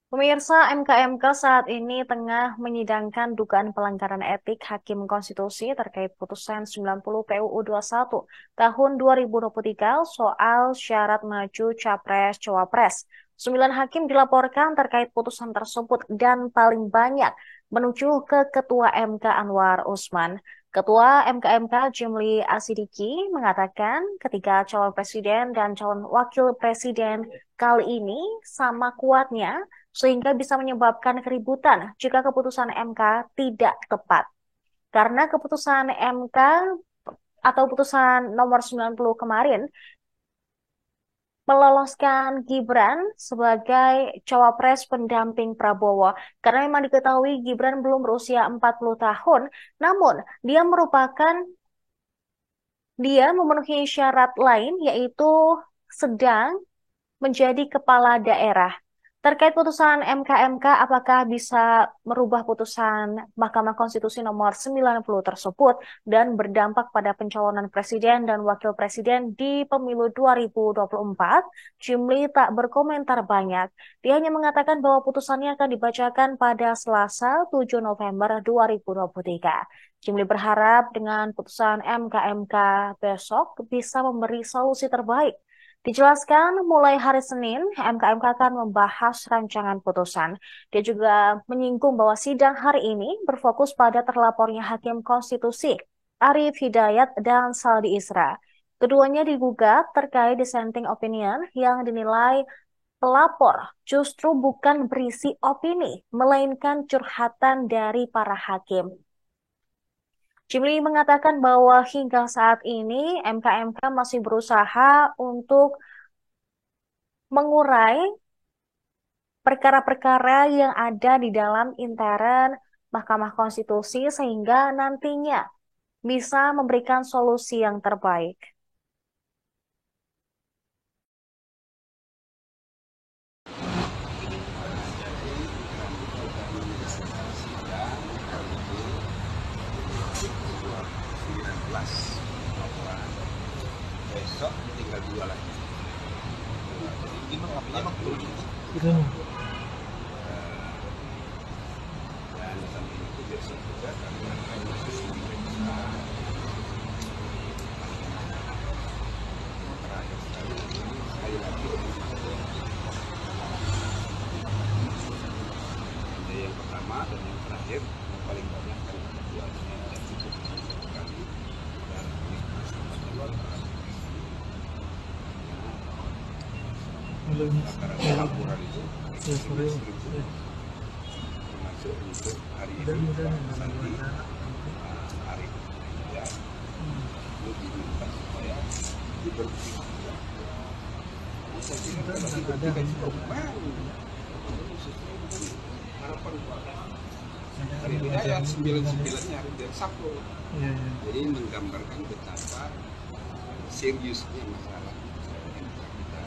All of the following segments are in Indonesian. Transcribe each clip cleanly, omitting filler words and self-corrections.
Pemirsa, MKMK saat ini tengah menyidangkan dugaan pelanggaran etik Hakim Konstitusi terkait putusan 90 PUU 21 tahun 2023 soal syarat maju Capres-Cawapres. 9 hakim dilaporkan terkait putusan tersebut dan paling banyak menuju ke Ketua MK Anwar Usman. Ketua MKMK Jimli Asidiki mengatakan ketika calon presiden dan calon wakil presiden kali ini sama kuatnya sehingga bisa menyebabkan keributan jika keputusan MK tidak tepat. Karena keputusan MK atau putusan nomor 90 kemarin meloloskan Gibran sebagai cawapres pendamping Prabowo. Karena memang diketahui Gibran belum berusia 40 tahun, namun dia memenuhi syarat lain yaitu sedang menjadi kepala daerah. Terkait putusan MKMK, apakah bisa merubah putusan Mahkamah Konstitusi nomor 90 tersebut dan berdampak pada pencalonan presiden dan wakil presiden di pemilu 2024? Jimli tak berkomentar banyak. Dia hanya mengatakan bahwa putusannya akan dibacakan pada Selasa 7 November 2023. Jimli berharap dengan putusan MKMK besok bisa memberi solusi terbaik. Dijelaskan mulai hari Senin, MKMK akan membahas rancangan putusan. Dia juga menyinggung bahwa sidang hari ini berfokus pada terlapornya Hakim Konstitusi Arief Hidayat dan Saldi Isra. Keduanya digugat terkait dissenting opinion yang dinilai pelapor justru bukan berisi opini, melainkan curhatan dari para hakim. Jimli mengatakan bahwa hingga saat ini MKMK masih berusaha untuk mengurai perkara-perkara yang ada di dalam intern Mahkamah Konstitusi sehingga nantinya bisa memberikan solusi yang terbaik. Besok tinggal 2 lagi. Jadi apa Itu dan sampai itu besok juga kami akan khusus memeriksa terakhir sekali lagi ada yang pertama dan yang terakhir yang paling banyak kan keduanya dan cukup sekali dan luar perkara laporan itu termasuk untuk hari ini nanti hari ya itu diminta supaya diberhentikan. Saya kira kalau diberhentikan cukup harapan hari Hidayat 99-nya harus diresapel. Jadi menggambarkan betapa seriusnya masalah kita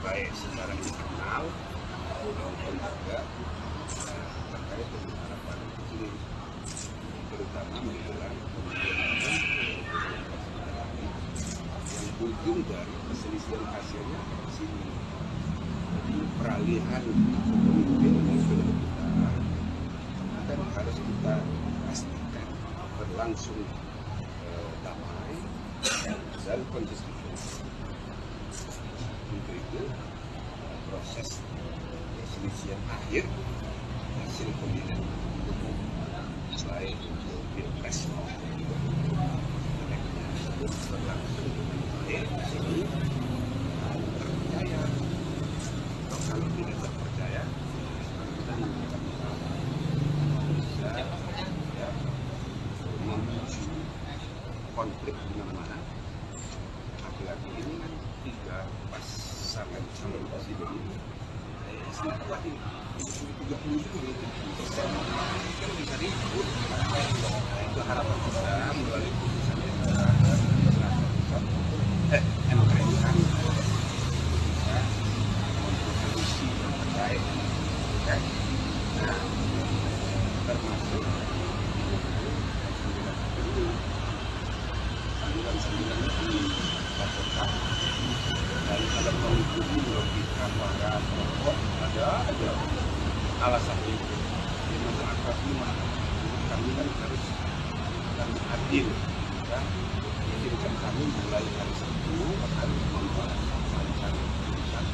baik secara internal maupun juga terkait dengan harapan ini, terutama menjelang pemilihan yang ujung dari perselisihan hasilnya di sini. Jadi peralihan kepemimpinan sudah kita harus kita pastikan berlangsung damai dan konsisten. Untuk itu proses perselisihan akhir hasil pemilihan umum baik untuk pilpres maupun berlangsung baik di sini terpercaya atau kalau tidak terpercaya kita bisa ya, memicu konflik di mana-mana. Laki-laki ini kan 3 pasangan calon presiden ini sangat kuat ini 30% kan bisa ribut. Itu harapan kita melalui putusan MK ini kan bisa memproduksi yang terbaik ya. Nah, termasuk 9 ini dan kalau mengikuti logika para tokoh alasan itu. Di masyarakat ini kami kan harus adil, kan? Izinkan kami mulai hari Sabtu harus membuat putusan,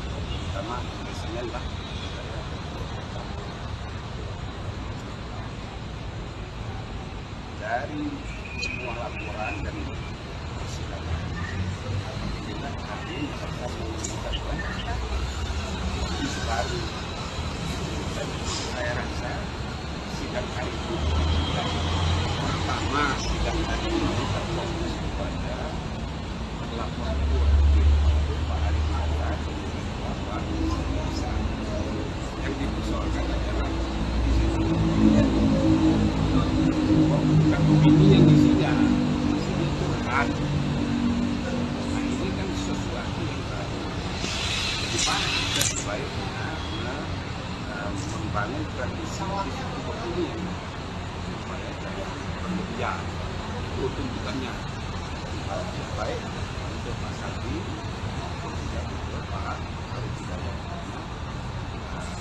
terutama biasanya lah dari semua laporan dan persidangan. Alhamdulillah kami merasa mengucapkan baru. Saya rasa sidang hari ini pertama sidang hari ini terfokus kepada pelapor Pak Arif Mata dan Pak Bisa. Yang dipersoalkan adalah bukan opini yang disidang, ini curhat. Nah ini kan sesuatu yang baru. Jadi Pak kita sebaiknya membangun tradisi opini yang supaya jangan berlebihan. Itu tuntutannya. Baik untuk Pak Saldi maupun juga untuk Pak Arif Hidayat.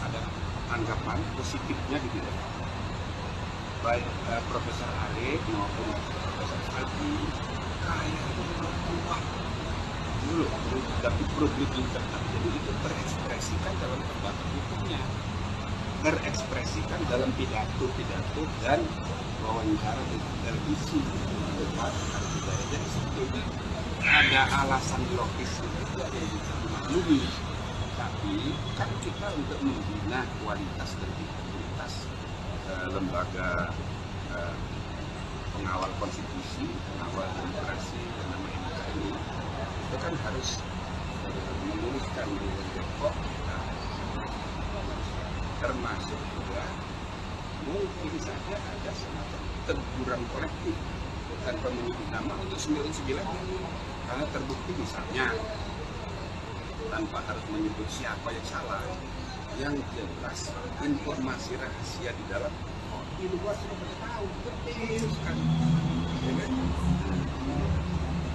Ada tanggapan positifnya di bidang. Baik Profesor Arif maupun Profesor Saldi kayak kuat dulu, tapi publik internal. Jadi itu terekspresikan dalam perbuatan hukumnya, terekspresikan dalam pidato dan wawancara di televisi. Jadi sebetulnya ada alasan logis itu ada yang bisa dimaklumi, tapi kan kita untuk membina kualitas dan integritas lembaga pengawal konstitusi, pengawal demokrasi dan nama MK ini, itu kan harus meluruskan di Depok, termasuk juga mungkin saja ada semacam teguran kolektif tanpa menyebut nama untuk 99 karena terbukti misalnya tanpa harus menyebut siapa yang salah, yang jelas informasi rahasia di dalam di luar sudah pada tahu betul sekali, ya kan?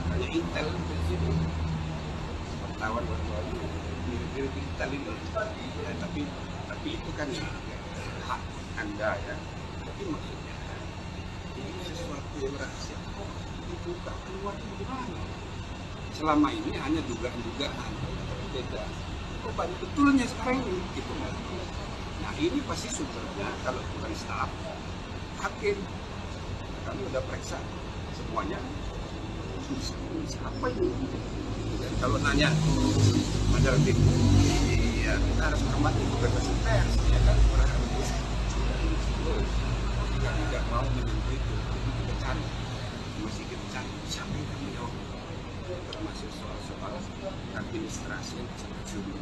Hanya intel di sini, wartawan mirip intel ini, ya, tapi itu kan hak Anda ya. Tapi maksudnya ini sesuatu yang rahasia dibuka keluar gimana? Selama ini hanya dugaan-dugaan, beda. Kok banyak betulnya sekarang ini gitu. Nah ini pasti sumbernya kalau bukan staf, hakim. Kami udah periksa semuanya. Siapa ini? Dan kalau nanya majalah Tempo, ya kita harus hormati kebebasan pers, ya kan? Kita tidak mau menyentuh itu, jadi kita cari, masih kita cari siapa yang akan menjawab, termasuk soal-soal administrasi yang sangat sulit.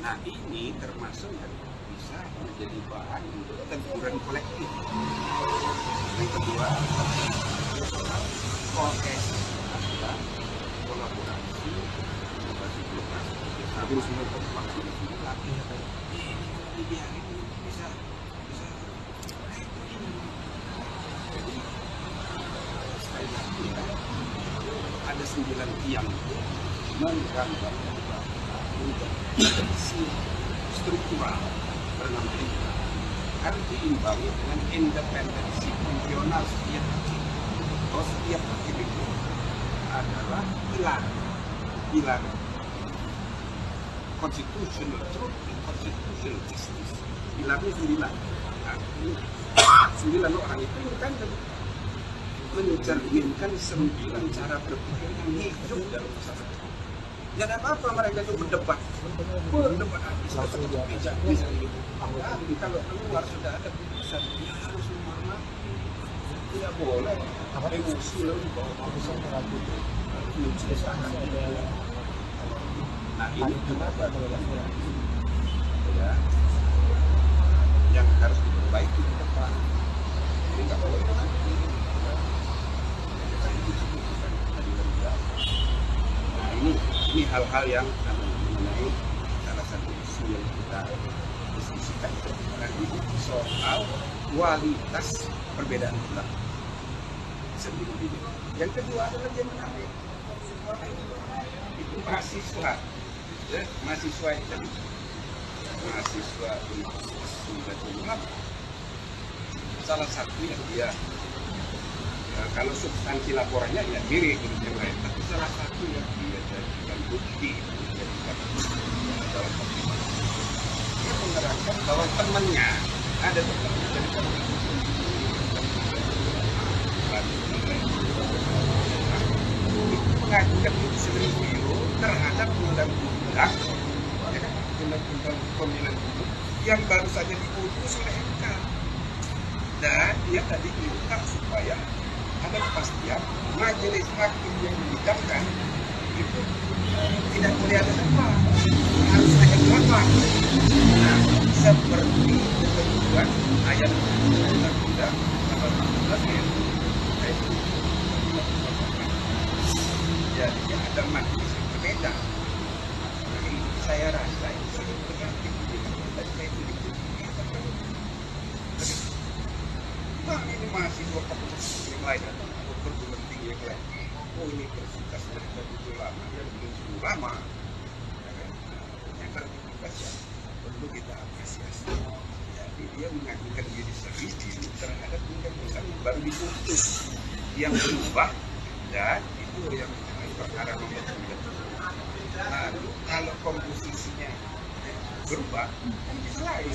Nah ini termasuk yang bisa menjadi bahan untuk teguran kolektif. Yang kedua, soal kohesi, kolaborasi, inovasi global, tapi semua terpaksa lagi. Ini biarin bisa. Jadi sekali lagi ada 9 tiang menggambar si struktural bernama MK harus diimbangi dengan independensi fungsional setiap hakim. Kalau setiap hakim itu adalah pilar constitutional truth and constitutional justice. Pilarnya 9. Artinya 9 orang itu kan mencerminkan 9 cara berpikir yang hidup dalam masyarakat. Jangan apa-apa mereka itu berdebat habis ketuk meja misalnya gitu. Tapi kalau keluar sudah ada putusan, ya harus menghormati. Tidak boleh emosi lalu dibawa putusan menciptakan. Nah ini juga ya yang harus diperbaiki ke depan. Jadi nggak boleh nanti nah ini hal-hal yang mengenai salah satu isu yang kita diskusikan nanti soal kualitas perbedaan pendapat sendiri. Yang kedua adalah yang menarik itu mahasiswa, ya, mahasiswa itu mahasiswa Universitas 98. Salah satu yang dia kalau substansi laporannya ya mirip dengan yang lain, tapi salah satu yang dia jadikan bukti dalam persidangan, dia menerangkan bahwa temannya ada temannya dari mengajukan judicial review terhadap undang-undang pemilihan umum yang baru saja diputus oleh MK, dan dia tadi minta supaya ada kepastian majelis hakim yang menyidangkan itu tidak boleh ada dakwah, harus ada dakwah. Nah, seperti ketentuan ayat undang-undang 18 ayat jadi ada majelis yang berbeda. Jadi saya rasa itu sangat prihatin. Dan saya itu nah, ini mahasiswa fakultas yang lain atau perguruan tinggi yang lain. Oh, ini universitas mereka itu lama, ya belum sungguh lama. Yang kreativitas ya perlu kita apresiasi. Jadi dia mengajukan judicial review terhadap undang-undang yang baru diputus, yang berubah, dan itu yang perkara nomor 9. Lalu kalau komposisinya berubah, kan bisa lain.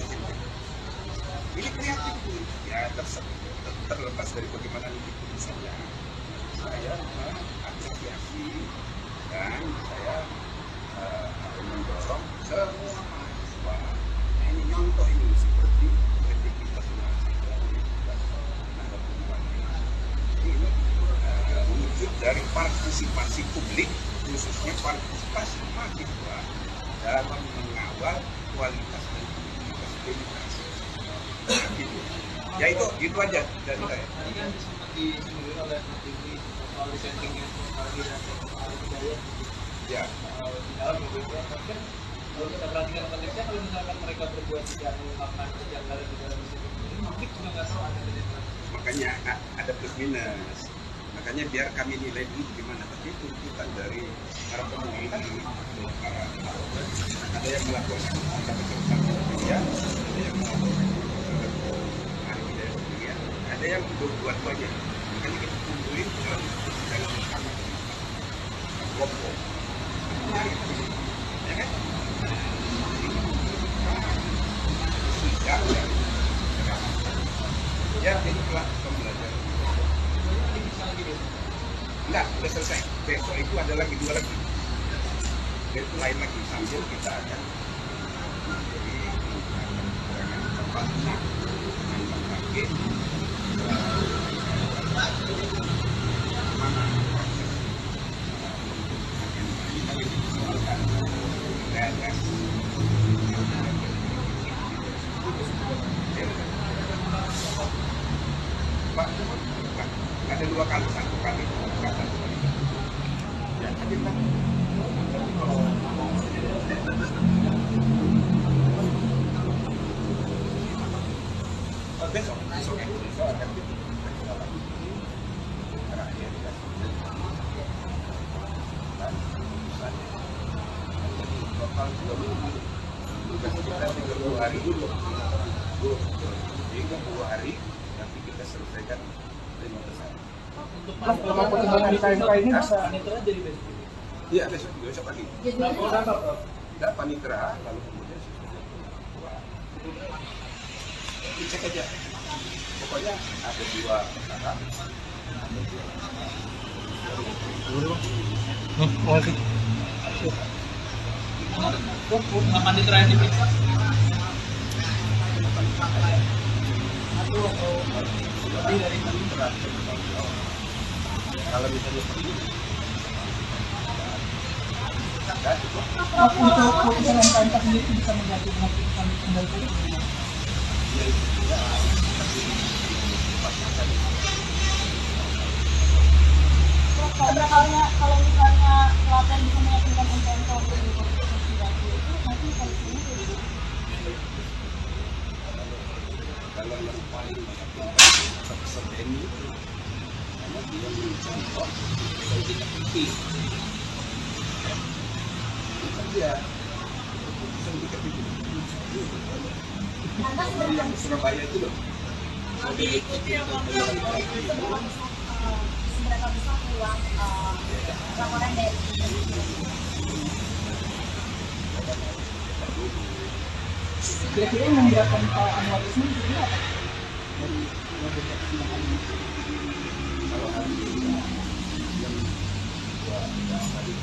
Ini kreatif ya, terlepas dari bagaimana ini putusannya. Saya mengapresiasi dan saya mendorong semua mahasiswa. Nah, ini contoh ini seperti kreativitas mahasiswa universitas Nahdlatul ini wujud dari partisipasi publik, khususnya partisipasi mahasiswa dalam mengawal kualitas dan kualitas demokrasi. Gitu. Ya itu aja dari saya. Tadi kan sempat disinggung oleh Pak Dini soal dissentingnya soal budaya. Ya. Di dalam beberapa kan kalau kita perhatikan konteksnya, kalau misalkan mereka berbuat tidak mengungkapkan kejanggalan di dalam dissenting ini, publik juga nggak tahu ada kejanggalan. Makanya ada plus minus. Makanya biar kami nilai dulu gimana. Tapi tuntutan dari para pemilih para ada yang melakukan ya, ada yang melakukan ada yang buat aja. Makanya kita kumpulin dalam kamar kelompok. Ya kan? Ya, ini kelas pembelajaran. Enggak, udah selesai. Besok itu ada lagi 2 lagi. Itu lain lagi sambil kita akan menjadi tempat lagi mana proses tapi disoalkan realitas Pak, ada 2 kali, 1 kali kata ya hadir kan besok akan kita lagi terakhir kan dan misalnya jadi total 2 minggu bukan sekitar 30 hari dulu 30 hari nanti kita selesaikan 15 hari. Untuk perkembangan KMK ini bisa panitera jadi besok. Iya besok pagi. Ada panitera lalu kemudian dicek aja. Pokoknya ada 2 perkara. Kapan diterakhir diperiksa? Lebih dari panitera. Kalau misalnya pergi untuk putusan MK sendiri bisa mengganti putusan undang undang. Seberapa kalinya kalau misalnya pelapor bisa meyakinkan MK untuk investigasi itu nanti polisinya jadi kalau yang paling sebeni karena dia mencontoh politik aktif itu kan dia keputusan kita bikin Jadi yang Surabaya itu loh. Seberapa besar peluang laporan dari Kira-kira yang memberatkan Pak Anwar Usman itu apa? Dari beberapa persidangan ini. Kalau hari ini yang dua kali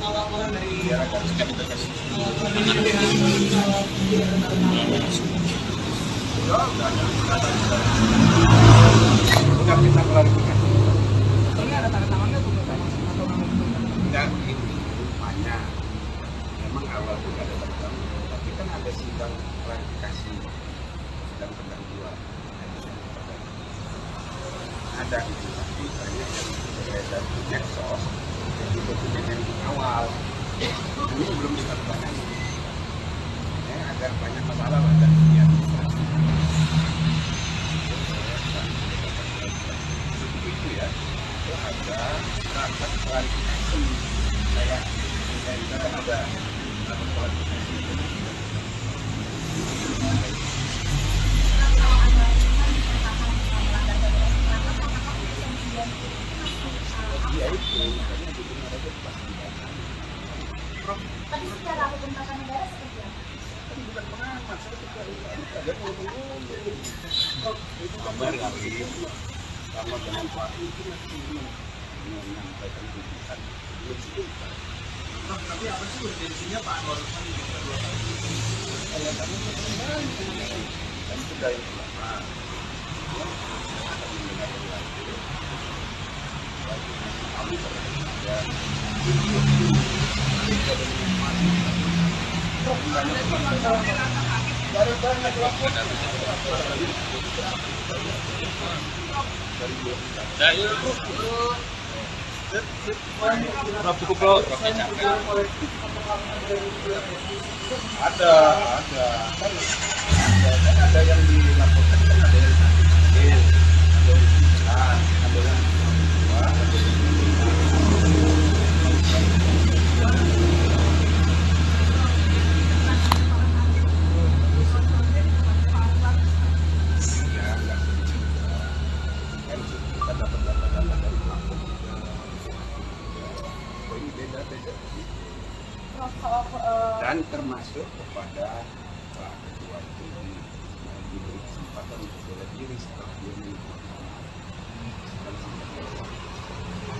laporan dari biar agak sedikit kasih. Udah kita klarifikasi. ini ada tanda tangannya tuh atau Dan ini rupanya memang awal juga ada tentang, tapi kan ada sidang klarifikasi, sidang pendahuluan. Ada itu tapi banyak yang beredar di medsos, jadi dokumen yang awal ini belum ditandatangani. Ya, agar banyak masalah lah dan administrasi. Seperti itu ya. Itu ada rapat klarifikasi. Saya kan ada rapat klarifikasi. Ya itu, makanya di dunia itu pasti ada. tapi secara hukum tata negara seperti apa? Kan bukan pengamat, saya juga ada ngomong-ngomong. Itu kan baru sama dengan Pak itu masih menyampaikan tuntutan belum selesai. tapi apa sih urgensinya Pak Anwar Usman diminta 2 kali? Saya kami mendengar dan sudah yang pertama akan mendengar yang lain. Bagi kami terhadap banyak laporan. Cukup bro. Ada kan ada yang dilaporkan kan ada yang ada yang ada yang dua, ada yang ya nggak kan kita dapat data-data dari pelapor juga. Ini beda-beda dan termasuk kepada Pak Ketua itu diberi kesempatan untuk bela diri setelah dia melakukan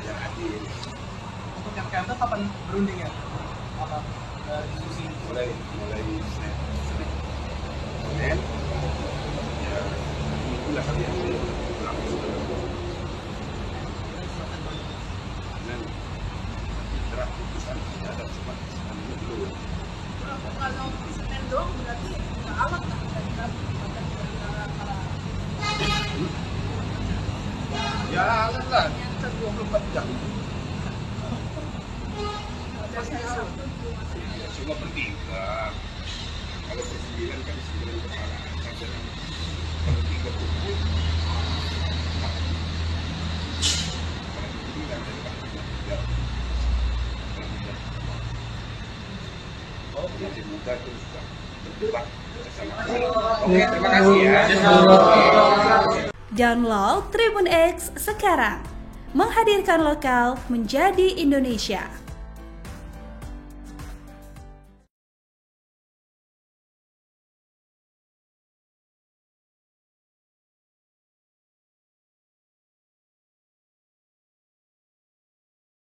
yang adil. Untuk yang KMK kapan berunding ya? Apa diskusi? mulai Senin ya itulah kalian langsung dan draft putusan tidak ada kesempatan belum. Kalau Senin doang berarti nggak alat kan Ya lah 24 jam. Ya, cuma bertiga. Kalau bersembilan kan 9 kepala. Kalau 3 kubu, masih muda terus berdebat bersama. Oke, terima kasih ya. Download Tribun X sekarang, menghadirkan lokal menjadi Indonesia.